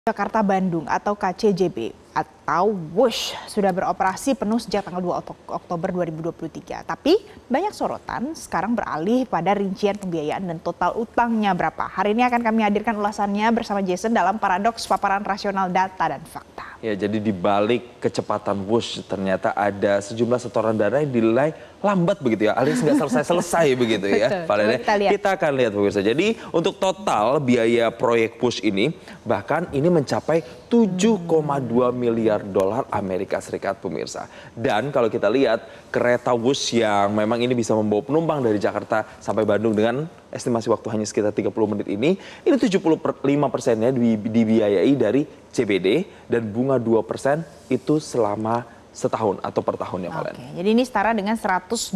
Jakarta-Bandung atau KCJB atau WUSH sudah beroperasi penuh sejak tanggal 2 Oktober 2023. Tapi banyak sorotan sekarang beralih pada rincian pembiayaan dan total utangnya berapa. Hari ini akan kami hadirkan ulasannya bersama Jason dalam Paradoks Paparan Rasional Data dan Fakta. Ya, jadi di balik kecepatan WUSH ternyata ada sejumlah setoran dana yang dinilai lambat begitu ya, alias nggak selesai-selesai begitu ya. Betul, kita akan lihat pemirsa. Jadi untuk total biaya proyek WUSH ini bahkan ini mencapai 7,2 miliar dolar Amerika Serikat pemirsa. Dan kalau kita lihat kereta WUSH yang memang ini bisa membawa penumpang dari Jakarta sampai Bandung dengan estimasi waktu hanya sekitar 30 menit ini 75%-nya dibiayai dari CBD dan bunga 2% itu selama setahun atau per tahunnya, Valen. Oke, jadi ini setara dengan 120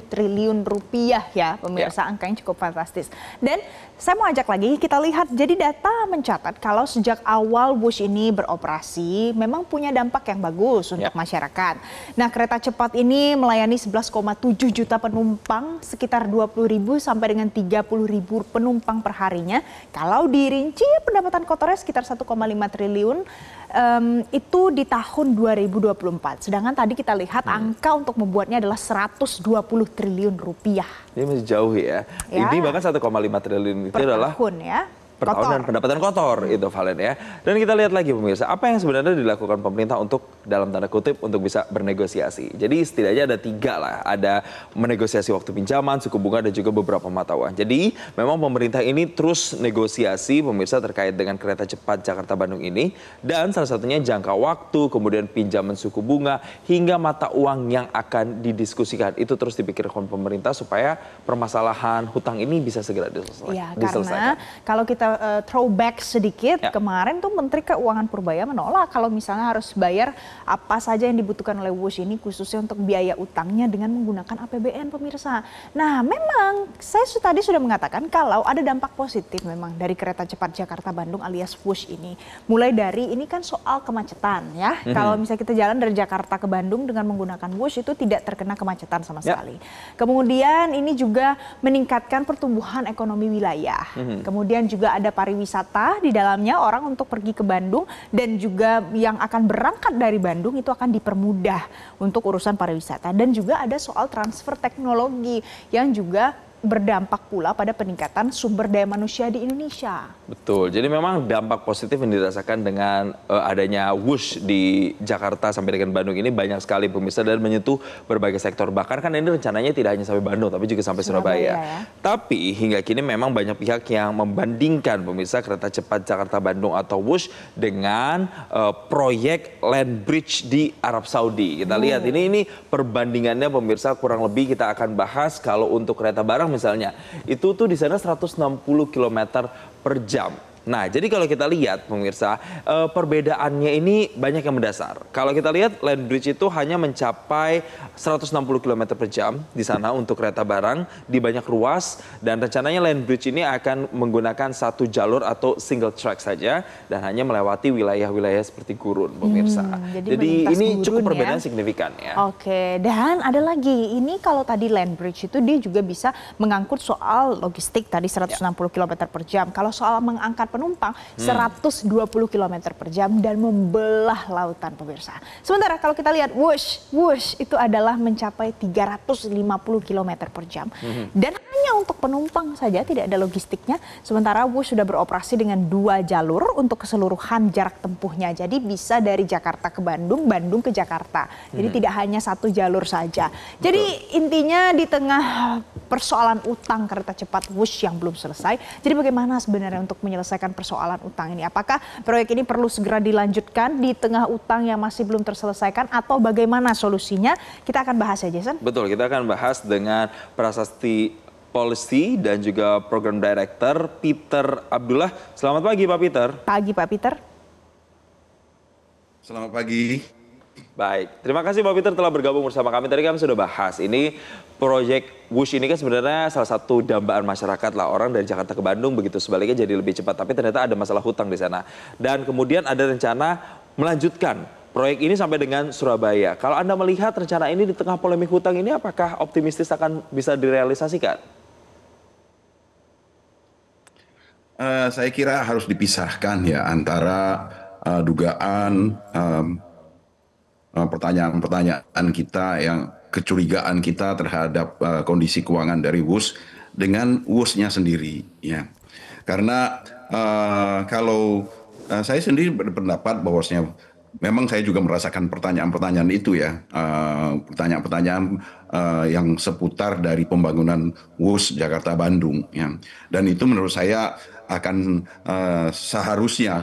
triliun rupiah ya pemirsa, angkanya cukup fantastis. Dan saya mau ajak lagi kita lihat, jadi data mencatat kalau sejak awal WUSH ini beroperasi memang punya dampak yang bagus untuk masyarakat. Nah, kereta cepat ini melayani 11,7 juta penumpang, sekitar 20.000 sampai dengan 30.000 penumpang per harinya. Kalau dirinci pendapatan kotornya sekitar 1,5 triliun. Itu di tahun 2024. Sedangkan tadi kita lihat angka untuk membuatnya adalah 120 triliun rupiah. Ini masih jauh ya. Ini bahkan 1,5 triliun itu adalah tahun ya. Per tahun dan pendapatan kotor itu, Valen ya. Dan kita lihat lagi pemirsa, apa yang sebenarnya dilakukan pemerintah untuk dalam tanda kutip untuk bisa bernegosiasi. Jadi setidaknya ada 3 lah, ada menegosiasi waktu pinjaman, suku bunga dan juga beberapa mata uang. Jadi memang pemerintah ini terus negosiasi pemirsa terkait dengan kereta cepat Jakarta-Bandung ini. Dan salah satunya jangka waktu, kemudian pinjaman suku bunga hingga mata uang yang akan didiskusikan. Itu terus dipikirkan pemerintah supaya permasalahan hutang ini bisa segera diselesaikan. Ya, karena kalau kita throwback sedikit, kemarin tuh Menteri Keuangan Purbaya menolak kalau misalnya harus bayar apa saja yang dibutuhkan oleh WUSH ini khususnya untuk biaya utangnya dengan menggunakan APBN pemirsa. Nah, memang saya tadi sudah mengatakan kalau ada dampak positif memang dari kereta cepat Jakarta-Bandung alias WUSH ini. Mulai dari ini kan soal kemacetan ya. Kalau misalnya kita jalan dari Jakarta ke Bandung dengan menggunakan WUSH itu tidak terkena kemacetan sama sekali. Kemudian ini juga meningkatkan pertumbuhan ekonomi wilayah. Kemudian juga ada pariwisata di dalamnya, orang untuk pergi ke Bandung dan juga yang akan berangkat dari Bandung itu akan dipermudah untuk urusan pariwisata. Dan juga ada soal transfer teknologi yang juga berdampak pula pada peningkatan sumber daya manusia di Indonesia. Betul, jadi memang dampak positif yang dirasakan dengan adanya WUSH di Jakarta sampai dengan Bandung ini banyak sekali pemirsa dan menyentuh berbagai sektor. Bahkan kan ini rencananya tidak hanya sampai Bandung tapi juga sampai Surabaya. Ya. Tapi hingga kini memang banyak pihak yang membandingkan pemirsa kereta cepat Jakarta-Bandung atau WUSH dengan proyek land bridge di Arab Saudi. Kita lihat ini perbandingannya pemirsa kurang lebih kita akan bahas kalau untuk kereta barang misalnya itu tuh di sana 160 km per jam. Nah, jadi kalau kita lihat pemirsa, perbedaannya ini banyak yang mendasar. Kalau kita lihat land bridge itu hanya mencapai 160 km per jam di sana untuk kereta barang di banyak ruas dan rencananya land bridge ini akan menggunakan satu jalur atau single track saja dan hanya melewati wilayah-wilayah seperti gurun pemirsa. Jadi ini cukup perbedaan signifikan ya. Oke, dan ada lagi. Ini kalau tadi land bridge itu dia juga bisa mengangkut soal logistik tadi 160 km per jam. Kalau soal mengangkat penumpang 120 km per jam dan membelah lautan pemirsa. Sementara kalau kita lihat WUSH itu adalah mencapai 350 km per jam. Dan hanya untuk penumpang saja, tidak ada logistiknya. Sementara WUSH sudah beroperasi dengan 2 jalur untuk keseluruhan jarak tempuhnya. Jadi bisa dari Jakarta ke Bandung, Bandung ke Jakarta. Jadi tidak hanya satu jalur saja. Jadi intinya di tengah persoalan utang kereta cepat WUSH yang belum selesai. Jadi bagaimana sebenarnya untuk menyelesaikan persoalan utang ini? Apakah proyek ini perlu segera dilanjutkan di tengah utang yang masih belum terselesaikan atau bagaimana solusinya? Kita akan bahas ya, Jason. Betul, kita akan bahas dengan Prasasti Policy dan juga Program Director Peter Abdullah. Selamat pagi Pak Peter. Pagi Pak Peter. Selamat pagi. Baik, terima kasih Pak Peter telah bergabung bersama kami. Tadi kami sudah bahas, ini proyek WUSH ini kan sebenarnya salah satu dambaan masyarakat lah. Orang dari Jakarta ke Bandung begitu sebaliknya jadi lebih cepat. Tapi ternyata ada masalah hutang di sana. Dan kemudian ada rencana melanjutkan proyek ini sampai dengan Surabaya. Kalau Anda melihat rencana ini di tengah polemik hutang ini apakah optimistis akan bisa direalisasikan? Saya kira harus dipisahkan ya antara dugaan pertanyaan-pertanyaan kita yang kecurigaan kita terhadap kondisi keuangan dari WUS dengan WUS-nya sendiri ya. Karena kalau saya sendiri berpendapat bahwasanya memang saya juga merasakan pertanyaan-pertanyaan itu ya, pertanyaan-pertanyaan yang seputar dari pembangunan WUS Jakarta Bandung ya. Dan itu menurut saya akan seharusnya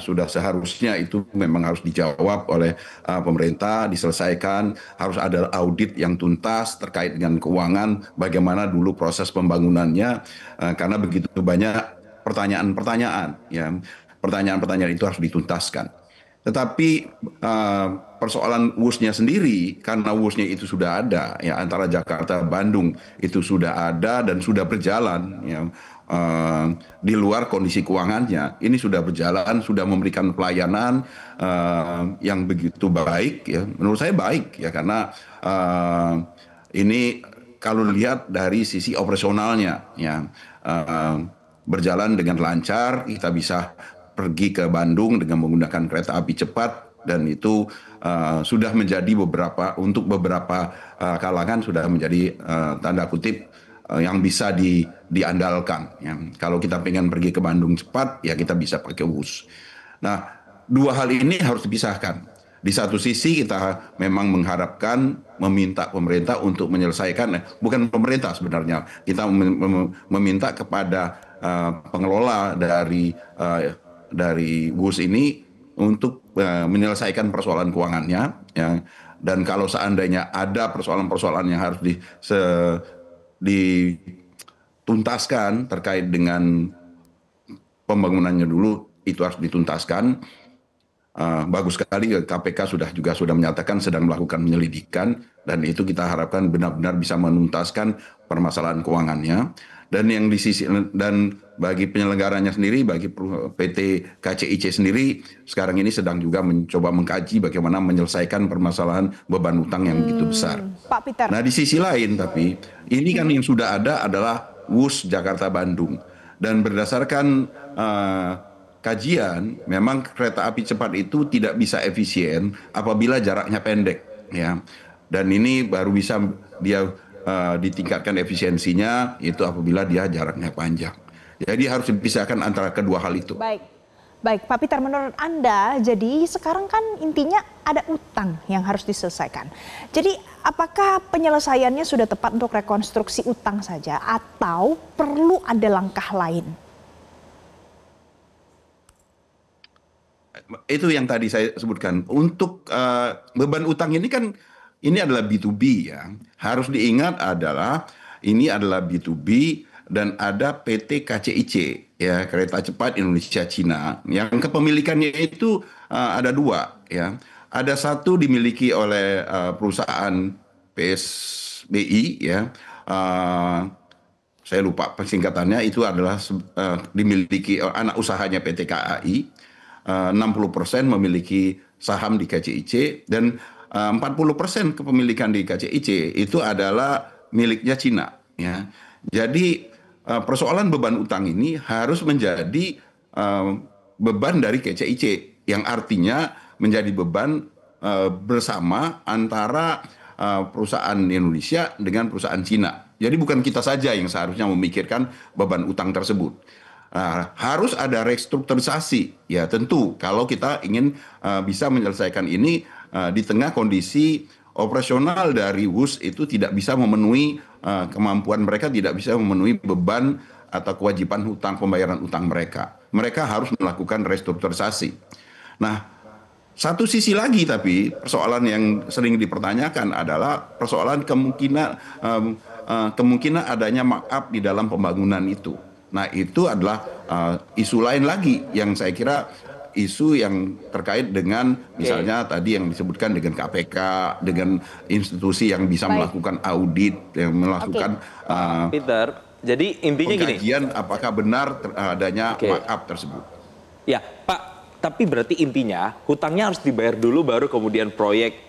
itu memang harus dijawab oleh pemerintah, diselesaikan, harus ada audit yang tuntas terkait dengan keuangan, bagaimana dulu proses pembangunannya, karena begitu banyak pertanyaan-pertanyaan, ya, pertanyaan-pertanyaan itu harus dituntaskan. Tetapi persoalan WUS-nya sendiri, karena WUS-nya itu sudah ada, ya antara Jakarta Bandung itu sudah ada dan sudah berjalan, ya. Di luar kondisi keuangannya, ini sudah berjalan, sudah memberikan pelayanan yang begitu baik, ya. Menurut saya baik, ya, karena ini kalau lihat dari sisi operasionalnya, ya, berjalan dengan lancar, kita bisa pergi ke Bandung dengan menggunakan kereta api cepat, dan itu sudah menjadi untuk beberapa kalangan sudah menjadi tanda kutip yang bisa diandalkan. Ya. Kalau kita pengen pergi ke Bandung cepat, ya kita bisa pakai WUS. Nah, dua hal ini harus dipisahkan. Di satu sisi kita memang mengharapkan, meminta pemerintah untuk menyelesaikan, bukan pemerintah sebenarnya, kita meminta kepada pengelola dari WUS ini untuk menyelesaikan persoalan keuangannya. Ya. Dan kalau seandainya ada persoalan-persoalan yang harus dituntaskan terkait dengan pembangunannya dulu, itu harus dituntaskan. Bagus sekali KPK sudah menyatakan sedang melakukan penyelidikan, dan itu kita harapkan benar-benar bisa menuntaskan permasalahan keuangannya. Dan dan bagi penyelenggaranya sendiri, bagi PT KCIC sendiri, sekarang ini sedang juga mencoba mengkaji bagaimana menyelesaikan permasalahan beban utang yang begitu besar. Pak Peter. Nah, di sisi lain tapi ini kan yang sudah ada adalah WUS Jakarta Bandung, dan berdasarkan kajian memang kereta api cepat itu tidak bisa efisien apabila jaraknya pendek, ya. Dan ini baru bisa dia ditingkatkan efisiensinya itu apabila dia jaraknya panjang. Jadi harus dipisahkan antara kedua hal itu. Baik, Pak Peter, menurut Anda, jadi sekarang kan intinya ada utang yang harus diselesaikan. Jadi apakah penyelesaiannya sudah tepat untuk rekonstruksi utang saja atau perlu ada langkah lain? Itu yang tadi saya sebutkan. Untuk beban utang ini kan, ini adalah B2B ya. Harus diingat ini adalah B2B dan ada PT KCIC ya, Kereta Cepat Indonesia Cina, yang kepemilikannya itu ada dua ya. Ada satu dimiliki oleh perusahaan PSBI ya. Saya lupa singkatannya, itu adalah dimiliki anak usahanya PT KAI. 60% memiliki saham di KCIC, dan 40% kepemilikan di KCIC itu adalah miliknya Cina. Ya. Jadi persoalan beban utang ini harus menjadi beban dari KCIC, yang artinya menjadi beban bersama antara perusahaan Indonesia dengan perusahaan Cina. Jadi bukan kita saja yang seharusnya memikirkan beban utang tersebut. Harus ada restrukturisasi, ya tentu kalau kita ingin bisa menyelesaikan ini di tengah kondisi operasional dari WUS itu tidak bisa memenuhi kemampuan mereka, tidak bisa memenuhi beban atau kewajiban pembayaran utang mereka. Mereka harus melakukan restrukturisasi. Nah, satu sisi lagi tapi persoalan yang sering dipertanyakan adalah persoalan kemungkinan adanya markup di dalam pembangunan itu. Nah, itu adalah isu lain lagi yang saya kira isu yang terkait dengan misalnya tadi yang disebutkan dengan KPK, dengan institusi yang bisa melakukan audit, yang melakukan Peter, jadi intinya gini. Pengkajian apakah benar adanya markup tersebut. Ya, Pak, tapi berarti intinya hutangnya harus dibayar dulu baru kemudian proyek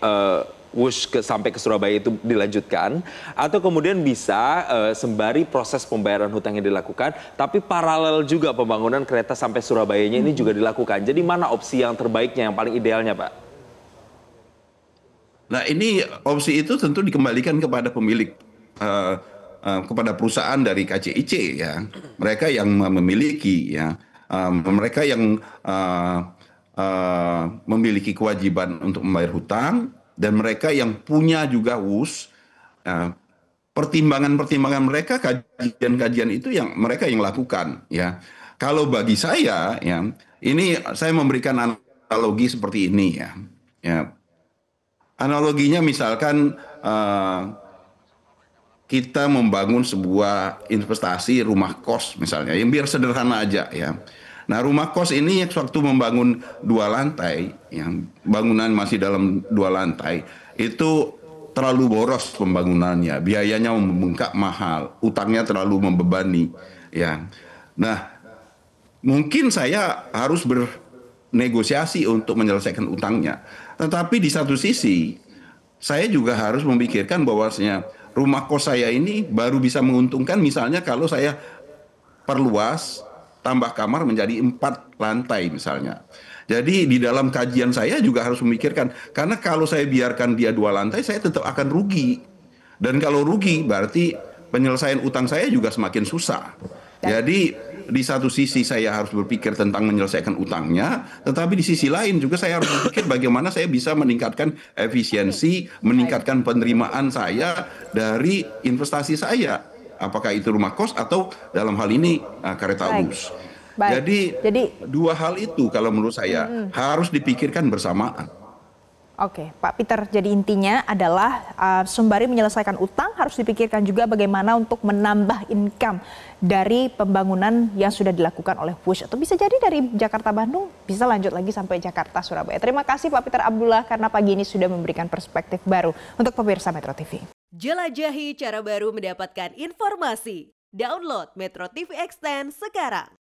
Wush sampai ke Surabaya itu dilanjutkan, atau kemudian bisa sembari proses pembayaran hutang yang dilakukan, tapi paralel juga pembangunan kereta sampai Surabayanya ini juga dilakukan. Jadi mana opsi yang terbaiknya, yang paling idealnya, Pak? Nah, ini opsi itu tentu dikembalikan kepada pemilik, kepada perusahaan dari KCIC ya. Mereka yang memiliki ya, mereka yang memiliki kewajiban untuk membayar hutang, dan mereka yang punya juga WUS. Pertimbangan-pertimbangan mereka, kajian-kajian itu yang mereka yang lakukan ya. Kalau bagi saya ya, ini saya memberikan analogi seperti ini ya. Ya, analoginya misalkan kita membangun sebuah investasi rumah kos misalnya, yang biar sederhana aja ya. Nah, rumah kos ini waktu membangun 2 lantai, yang bangunan masih dalam 2 lantai, itu terlalu boros pembangunannya, biayanya membengkak mahal, utangnya terlalu membebani ya. Nah, mungkin saya harus bernegosiasi untuk menyelesaikan utangnya. Tetapi di satu sisi, saya juga harus memikirkan bahwasanya rumah kos saya ini baru bisa menguntungkan misalnya kalau saya perluas, tambah kamar menjadi 4 lantai misalnya. Jadi di dalam kajian saya juga harus memikirkan, karena kalau saya biarkan dia 2 lantai, saya tetap akan rugi. Dan kalau rugi berarti penyelesaian utang saya juga semakin susah. Jadi di satu sisi saya harus berpikir tentang menyelesaikan utangnya, tetapi di sisi lain juga saya harus berpikir bagaimana saya bisa meningkatkan efisiensi, meningkatkan penerimaan saya dari investasi saya. Apakah itu rumah kos atau dalam hal ini kereta bus. Jadi 2 hal itu kalau menurut saya harus dipikirkan bersamaan. Oke, Pak Peter, jadi intinya adalah sembari menyelesaikan utang harus dipikirkan juga bagaimana untuk menambah income dari pembangunan yang sudah dilakukan oleh Wush, atau bisa jadi dari Jakarta Bandung bisa lanjut lagi sampai Jakarta Surabaya. Terima kasih Pak Peter Abdullah karena pagi ini sudah memberikan perspektif baru untuk pemirsa Metro TV. Jelajahi cara baru mendapatkan informasi. Download Metro TV Extend sekarang.